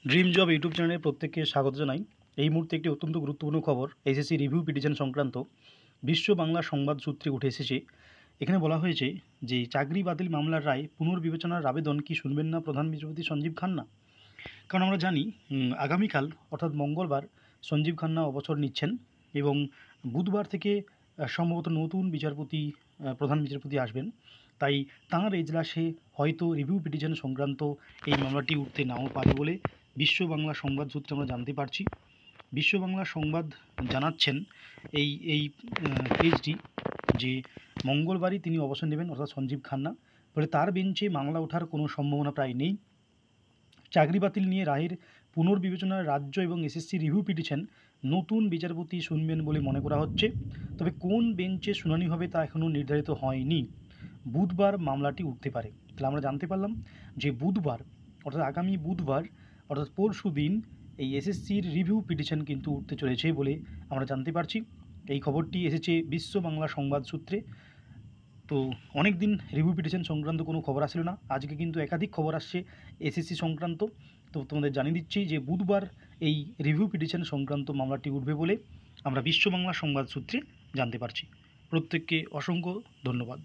Dream job YouTube চ্যানেলে প্রত্যেককে স্বাগত জানাই। এই মুহূর্তে একটি অত্যন্ত গুরুত্বপূর্ণ খবর এসএসসি রিভিউ পিটিশন সংক্রান্ত বিশ্ব বাংলা সংবাদ সূত্রে উঠে এসেছে। এখানে বলা হয়েছে যে চাকরি বাতিল মামলার রায় পুনর্বিবেচনার আবেদন কি শুনবেন না প্রধান বিচারপতি সঞ্জীব খান্না। কারণ আমরা জানি আগামীকাল অর্থাৎ মঙ্গলবার সঞ্জীব খান্না অবসর নিচ্ছেন এবং বুধবার থেকে সম্ভবত নতুন বিচারপতি প্রধান বিচারপতি আসবেন। তাই তাঁর এজলাসে হয়তো রিভিউ পিটিশন সংক্রান্ত এই মামলাটি উঠতে নাও পারে বলে বিশ্ব বাংলা সংবাদ সূত্রে আমরা জানতে পারছি। বিশ্ব বাংলা সংবাদ জানাচ্ছেন এই পেজটি যে মঙ্গলবারই তিনি অবসর নেবেন অর্থাৎ সঞ্জীব খান্না, ফলে তার বেঞ্চে মামলা ওঠার কোনো সম্ভাবনা প্রায় নেই। চাকরি বাতিল নিয়ে রায়ের পুনর্বিবেচনার রাজ্য এবং এসএসসি রিভিউ পিটিশন নতুন বিচারপতি শুনবেন বলে মনে করা হচ্ছে। তবে কোন বেঞ্চে শুনানি হবে তা এখনও নির্ধারিত হয়নি। বুধবার মামলাটি উঠতে পারে। তাহলে আমরা জানতে পারলাম যে বুধবার অর্থাৎ আগামী বুধবার অর্থাৎ পরশু দিন এই এসএসসির রিভিউ পিটিশন কিন্তু উঠতে চলেছে বলে আমরা জানতে পারছি। এই খবরটি এসেছে বিশ্ব বাংলা সংবাদ সূত্রে। তো অনেক দিন রিভিউ পিটিশন সংক্রান্ত কোনো খবর আসছিল না, আজকে কিন্তু একাধিক খবর আসছে এসএসসি সংক্রান্ত। তো তোমাদের জানিয়ে দিচ্ছি যে বুধবার এই রিভিউ পিটিশন সংক্রান্ত মামলাটি উঠবে বলে আমরা বিশ্ব বাংলা সংবাদ সূত্রে জানতে পারছি। প্রত্যেককে অসংখ্য ধন্যবাদ।